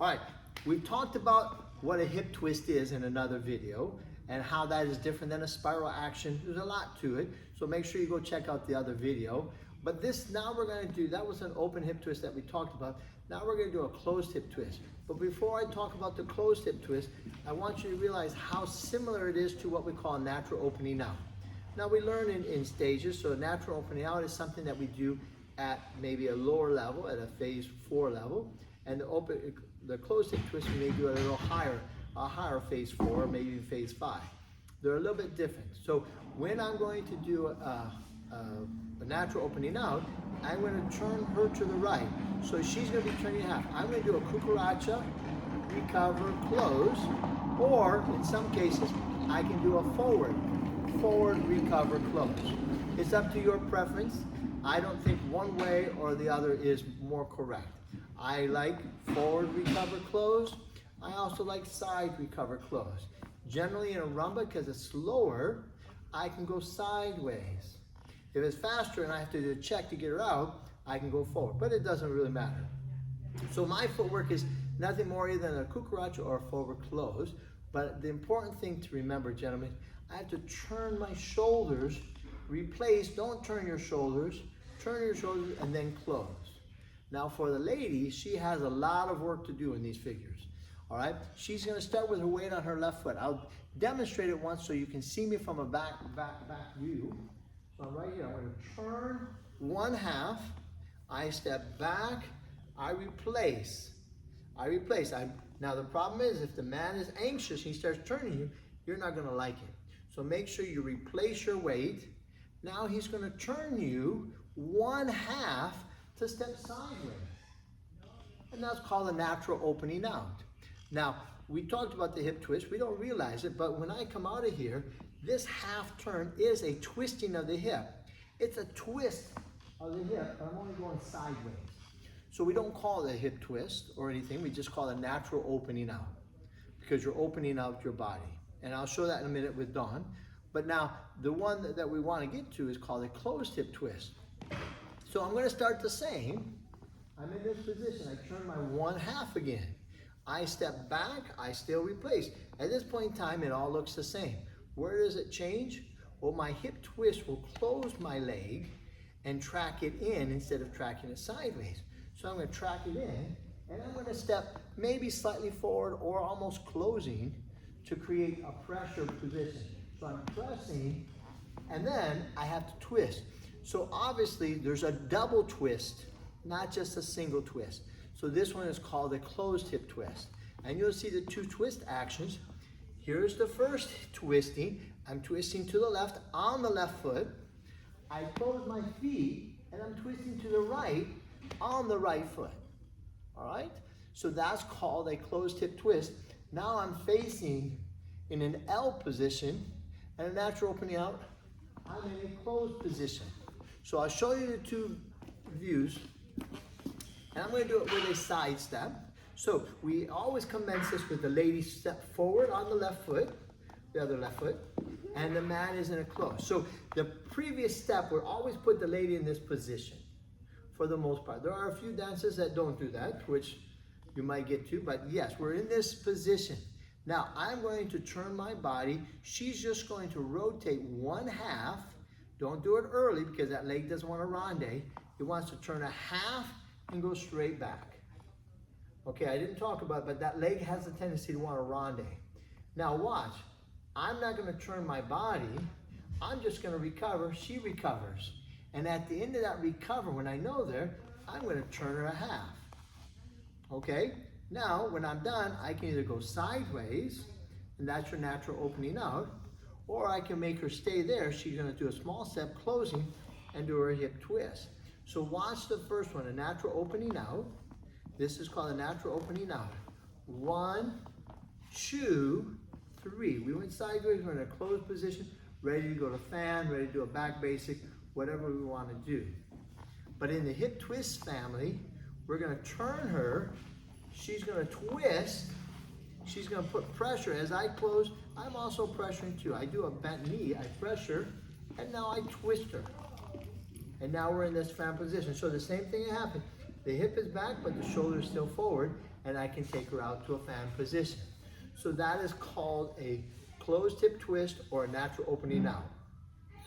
All right, we've talked about what a hip twist is in another video and how that is different than a spiral action. There's a lot to it, so make sure you go check out the other video. But this, now we're gonna do, that was an open hip twist that we talked about. Now we're gonna do a closed hip twist. But before I talk about the closed hip twist, I want you to realize how similar it is to what we call natural opening out. Now we learn in stages, so natural opening out is something that we do at maybe a lower level, at a phase 4 level, and the closed hip twist we may do at a higher phase 4, maybe even phase 5. They're a little bit different. So when I'm going to do a natural opening out, I'm going to turn her to the right. So she's going to be turning half. I'm going to do a cucaracha, recover, close, or in some cases, I can do a forward, recover, close. It's up to your preference. I don't think one way or the other is more correct. I like forward, recover, close. I also like side, recover, close. Generally in a rumba, because it's slower, I can go sideways. If it's faster and I have to do a check to get her out, I can go forward, but it doesn't really matter. So my footwork is nothing more than a cucaracha or a forward close, but the important thing to remember, gentlemen, I have to turn my shoulders, replace, don't turn your shoulders and then close. Now for the lady, she has a lot of work to do in these figures. All right, she's going to start with her weight on her left foot. I'll demonstrate it once so you can see me from a back view. So I'm right here. I'm going to turn one half. I step back. I replace. Now the problem is if the man is anxious and he starts turning you, you're not going to like it. So make sure you replace your weight. Now he's going to turn you one half to step sideways. And that's called a natural opening out. Now, we talked about the hip twist. We don't realize it, but when I come out of here, this half turn is a twisting of the hip. It's a twist of the hip, but I'm only going sideways. So we don't call it a hip twist or anything. We just call it a natural opening out because you're opening out your body. And I'll show that in a minute with Dawn. But now, the one that we want to get to is called a closed hip twist. So I'm going to start the same. I'm in this position. I turn my one half again. I step back, I still replace. At this point in time, it all looks the same. Where does it change? Well, my hip twist will close my leg and track it in instead of tracking it sideways. So I'm going to track it in, and I'm going to step maybe slightly forward or almost closing to create a pressure position. So I'm pressing, and then I have to twist. So obviously, there's a double twist, not just a single twist. So this one is called a closed hip twist. And you'll see the two twist actions. Here's the first twisting. I'm twisting to the left on the left foot. I close my feet and I'm twisting to the right on the right foot. All right? So that's called a closed hip twist. Now I'm facing in an L position and a natural opening out. I'm in a closed position. So I'll show you the two views. And I'm going to do it with a side step. So we always commence this with the lady step forward on the left foot, the other left foot, and the man is in a close. So the previous step would always put the lady in this position for the most part. There are a few dances that don't do that, which you might get to, but yes, we're in this position. Now I'm going to turn my body. She's just going to rotate one half. Don't do it early because that leg doesn't want to ronde. It wants to turn a half and go straight back. Okay, I didn't talk about it, but that leg has a tendency to want to ronde. Now watch, I'm not going to turn my body, I'm just going to recover, she recovers. And at the end of that recover, when I know there, I'm going to turn her a half. Okay, now when I'm done, I can either go sideways, and that's your natural opening out, or I can make her stay there. She's going to do a small step closing and do her hip twist. So watch the first one, a natural opening out. This is called a natural opening out. 1, 2, 3. We went sideways, we're in a closed position, ready to go to fan, ready to do a back basic, whatever we want to do. But in the hip twist family, we're going to turn her, she's going to twist, she's going to put pressure. As I close, I'm also pressuring too. I do a bent knee, I pressure, and now I twist her. And now we're in this fan position. So the same thing happened. The hip is back, but the shoulder is still forward. and I can take her out to a fan position. So that is called a closed hip twist or a natural opening out.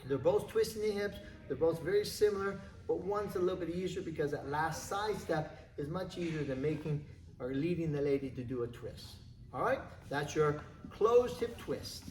They're both twisting the hips, they're both very similar, but one's a little bit easier because that last side step is much easier than making or leading the lady to do a twist. All right, that's your closed hip twist.